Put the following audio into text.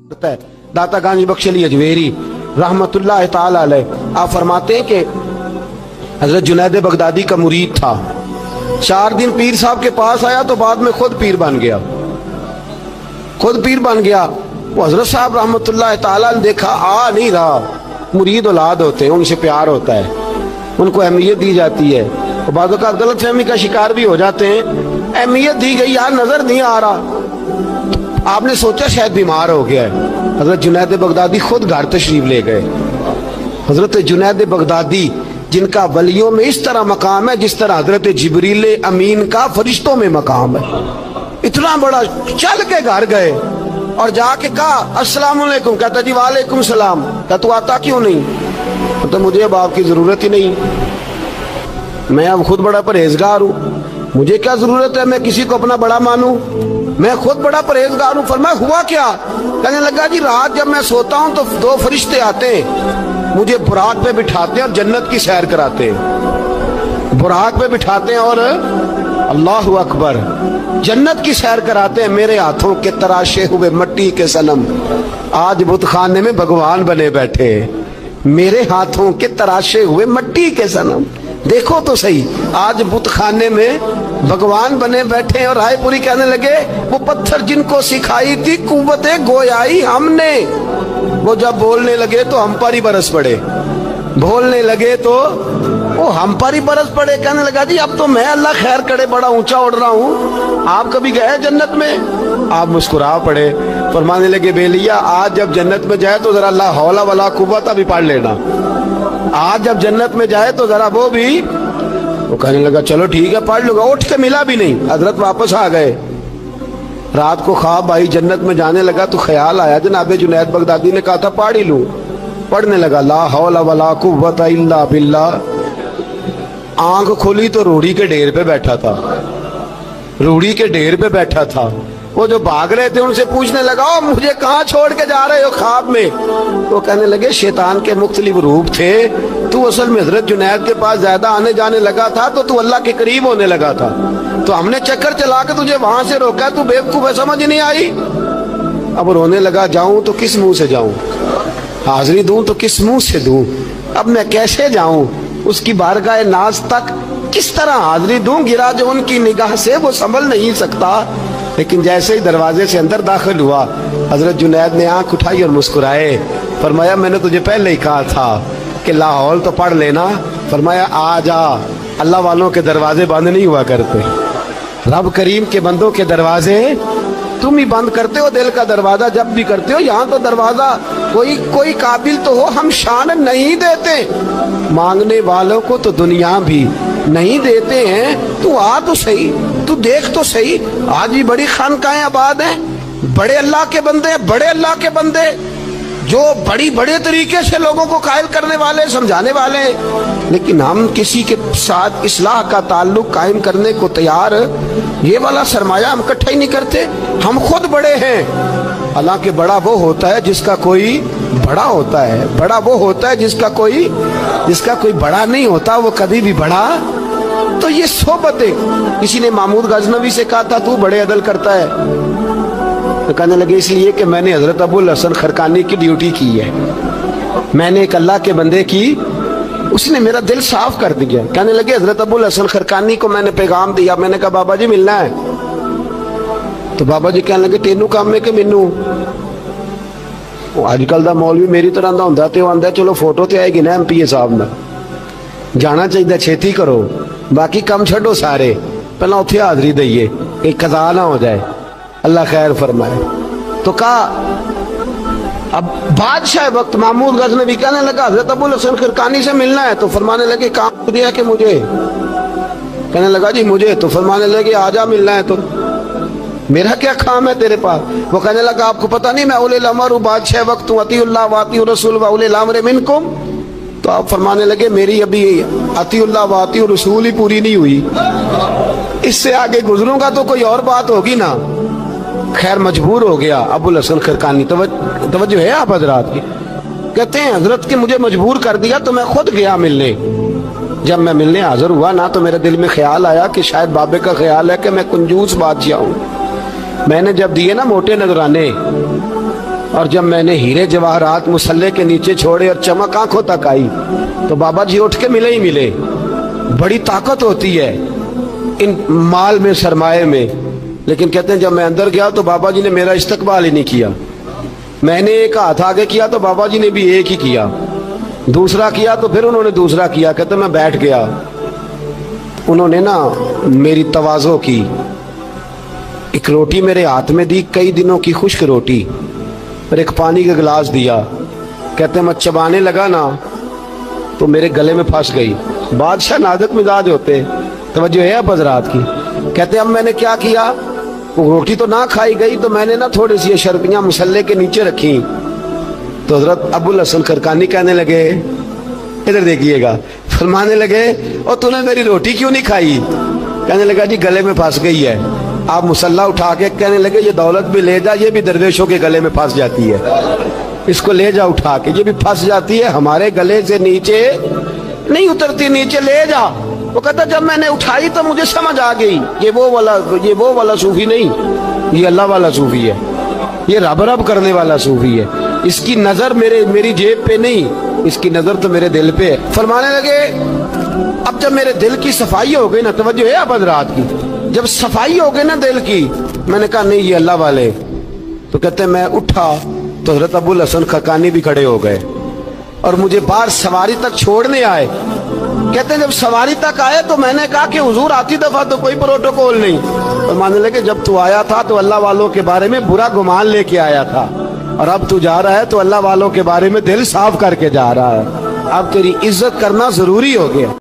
दाता गांजी बख्श अली अजमेरी रहमतुल्लाह ताला अलैह आप फरमाते हैं कि हजरत जुनैद बगदादी का मुरीद था। 4 दिन पीर साहब के पास आया तो बाद में खुद पीर बन गया। वो हजरत साहब रहमतुल्लाह ताला ने देखा आ नहीं रहा, मुरीद औलाद होते हैं, उनसे प्यार होता है, उनको अहमियत दी जाती है, और बाज़ औक़ात गलत फहमी का शिकार भी हो जाते हैं। अहमियत दी गई, यार नजर नहीं आ रहा, आपने सोचा शायद बीमार हो गया है। हजरत जुनैद बगदादी खुद घर तशरीफ ले गए। हजरत जुनैद बगदादी जिनका वलियों में इस तरह मकाम है जिस तरह हजरत जिब्रील अमीन का फरिश्तों में मकाम है, इतना बड़ा, चल के घर गए और जाके कहा अस्सलाम वालेकुम। कहता जी वालेकुम सलाम। कहता तू आता क्यों नहीं? तो मुझे अब आपकी जरूरत ही नहीं, मैं अब खुद बड़ा परहेजगार हूँ, मुझे क्या जरूरत है मैं किसी को अपना बड़ा मानूं, मैं खुद बड़ा परहेजगार हूँ। फरमाया हुआ क्या? कहने लगा जी रात जब मैं सोता हूँ तो 2 फरिश्ते आते हैं, मुझे बुराक पे बिठाते हैं और जन्नत की सैर कराते हैं। बुराक पे बिठाते हैं और अल्लाह अकबर जन्नत की सैर कराते हैं। मेरे हाथों के तराशे हुए मट्टी के सनम आज बुतखाने में भगवान बने बैठे, मेरे हाथों के तराशे हुए मट्टी के सनम, देखो तो सही आज बुतखाने में भगवान बने बैठे। और रायपुरी कहने लगे वो पत्थर जिनको सिखाई थी कुव्वते गोयाई हमने, वो जब बोलने लगे तो हम पर ही बरस पड़े, बोलने लगे तो वो हम पर ही बरस पड़े। कहने लगा जी अब तो मैं अल्लाह खैर करे बड़ा ऊंचा उड़ रहा हूँ, आप कभी गए जन्नत में? आप मुस्कुरा पड़े। फरमाने लगे बेलिया आज जब जन्नत में जाए तो जरा ला हौला वला कुव्वत भी पढ़ लेना, आज जब जन्नत में जाए तो जरा वो भी। वो कहने लगा चलो ठीक है पढ़ लूंगा। उठ के मिला भी नहीं, हजरत वापस आ गए। रात को ख्वाब आई, जन्नत में जाने लगा तो ख्याल आया जनाब जुनैद बगदादी ने कहा था पढ़ ही लूं। पढ़ने लगा ला हौला वला कुव्वता इल्ला बिल्लाह। आंख खोली तो रूढ़ी के ढेर पे बैठा था, रूढ़ी के ढेर पे बैठा था। वो जो भाग रहे थे उनसे पूछने लगा ओ मुझे कहाँ छोड़ के जा रहे हो ख्वाब में? तो कहने लगे शैतान के मुख्तलिफ रूप थे, तू असल में हजरत जुनैद के पास ज्यादा आने जाने लगा था तो तू अल्लाह के करीब होने लगा था, तो हमने चक्कर चला के तुझे वहां से रोका, तू बेवकूफ है, समझ नहीं आई। अब रोने लगा जाऊं तो किस मुंह से जाऊं, हाजिरी दूं तो किस मुंह से दूं, अब मैं कैसे जाऊं उसकी बारगाह नाज तक, किस तरह हाजिरी दूं, गिरा जो उनकी निगाह से वो संभल नहीं सकता। लेकिन जैसे ही दरवाजे से अंदर दाखिल हुआ हजरत जुनैद ने आंख उठाई और मुस्कुराए। फरमाया मैंने तुझे पहले ही कहा था कि लाहौल तो पढ़ लेना। फरमाया आ जा, अल्लाह वालों के दरवाजे बंद नहीं हुआ करते, रब करीम के बंदों के दरवाजे तुम ही बंद करते हो, दिल का दरवाजा जब भी करते हो। यहाँ तो दरवाजा कोई काबिल तो हो, हम शान नहीं देते, मांगने वालों को तो दुनिया भी नहीं देते हैं। तू आ तो सही, तू देख तो सही, आज भी बड़ी खानकाहें आबाद हैं, बड़े अल्लाह के बंदे, बड़े अल्लाह के बंदे जो बड़े तरीके से लोगों को कायल करने वाले, समझाने वाले, लेकिन हम किसी के साथ इस्लाह का ताल्लुक कायम करने को तैयार, ये वाला सरमाया हम इकट्ठा ही नहीं करते। हम खुद बड़े हैं, हालांकि बड़ा वो होता है जिसका कोई बड़ा होता है, बड़ा वो होता है जिसका कोई बड़ा नहीं होता, वो कभी भी बड़ा। तो ये सोबतें, किसी ने महमूद गजनवी से कहा था तू बड़े अदल करता है, तो कहने लगे इसलिए कि मैंने हजरत अबुल हसन खरकानी की ड्यूटी की है, मैंने एक अल्लाह के बंदे की, उसने मेरा दिल साफ कर दिया। कहने लगे हजरत अबुल हसन खरकानी को मैंने पैगाम दिया, मैंने कहा बाबा जी मिलना है, तो बाबा जी कहने लगे तेनू काम है कि मैनू? अजकल का मौलवी मेरी तरह का होंदा ते आंदा चलो फोटो ते आएगी ना MPA साहब ना, जाना चाहिए, छेती करो, बाकी काम छो सारे, पहला उत्थे हाजरी दईए, एक कज़ा ना हो जाए, अल्लाह खैर फरमाए। तो कहा अब बादशाह वक्त महमूद गजनवी कहने लगा हजरत अबुल हसन खरकानी से मिलना है, तो फरमाने लगे काम दिया कि मुझे? कहने लगा जी मुझे, तो फरमाने लगे आजा मिलना है, तो मेरा क्या काम है तेरे पास? वो कहने लगा आपको पता नहीं मैं उलिल अमर हूँ, बादशाह वक्त हूँ, अतीउल्लाह व अतीउर रसूल व उलिल अम्र मिनकुम। तो आप फरमाने लगे मेरी अभी अतीउल्लाह व अतीउर रसूल ही पूरी नहीं हुई, इससे आगे गुजरूंगा तो कोई और बात होगी ना। खैर मजबूर हो गया अबुल हसन खरकानी। तवज्जो है आप हजरात की? कहते हैं हजरत के मुझे मजबूर कर दिया तो मैं खुद गया मिलने। जब मैं मिलने हाजिर हुआ ना तो मेरे दिल में ख्याल आया कि शायद बाबे का ख्याल है कि मैं कंजूस बादशाह हूँ। मैंने जब दिए ना मोटे नजराने, اور جب میں نے ہیرے جواہرات مصلے کے نیچے چھوڑے اور چمک آنکھوں تک آئی تو بابا جی اٹھ کے ملے ہی ملے. بڑی طاقت ہوتی ہے ان مال میں، سرمایے میں. لیکن کہتے ہیں جب میں اندر گیا تو بابا جی نے میرا استقبال ہی نہیں کیا. میں نے ایک ہاتھ آگے کیا تو بابا جی نے بھی ایک ہی کیا، دوسرا کیا تو پھر انہوں نے دوسرا کیا. کہتے میں بیٹھ گیا. انہوں نے نا میری تواضع کی، ایک روٹی میرے ہاتھ میں دی، کئی دنوں کی خشک روٹی، اور ایک پانی کا گلاس دیا. کہتے میں چبانے لگا نا تو میرے گلے میں پھنس گئی. بادشاہ نازک مزاج ہوتے، توجہ ہے اب حضرات کی. کہتے اب میں نے کیا کیا، وہ روٹی تو نہ کھائی گئی تو میں نے نا تھوڑی سی شربیاں مصلے کے نیچے رکھی. تو حضرت ابو الحسن خرقانی کہنے لگے، ادھر دیکھیے گا، فرمانے لگے اور تو نے میری روٹی کیوں نہیں کھائی؟ کہنے لگا جی گلے میں پھنس گئی ہے. آپ مصلہ اٹھا کے کہنے لگے یہ دولت بھی لے جا، یہ بھی درویشوں کے گلے میں پھنس جاتی ہے، اس کو لے جا اٹھا کے، یہ بھی پھنس جاتی ہے، ہمارے گلے سے نیچے نہیں اترتی، نیچے لے جا. وہ کہتا جب میں نے اٹھائی تو مجھے سمجھ آ گئی یہ وہ والا صوفی نہیں، یہ اللہ والا صوفی ہے، یہ رب رب کرنے والا صوفی ہے. اس کی نظر میری جیب پہ نہیں، اس کی نظر تو میرے دل پہ ہے. فرمانے لگے اب جب میرے دل کی صفائی ہو گئی نا، توجہ ہے اب حضرات کی، جب صفائی ہو گئی نا دل کی، میں نے کہا نہیں یہ اللہ والے. تو کہتے میں اٹھا تو حضرت ابو الحسن خرقانی بھی کھڑے ہو گئے اور مجھے باہر سواری تک چھوڑنے آئے. کہتے ہیں جب سواری تک آئے تو میں نے کہا کہ حضور آتی دفعہ تو کوئی پروٹوکول نہیں. اور ماننے لگے جب تو آیا تھا تو اللہ والوں کے بارے میں برا گمان لے کے آیا تھا، اور اب تو جا رہا ہے تو اللہ والوں کے بارے میں دل صاف کر کے جا رہا ہے. اب تیری عزت کرنا ضروری ہو گیا.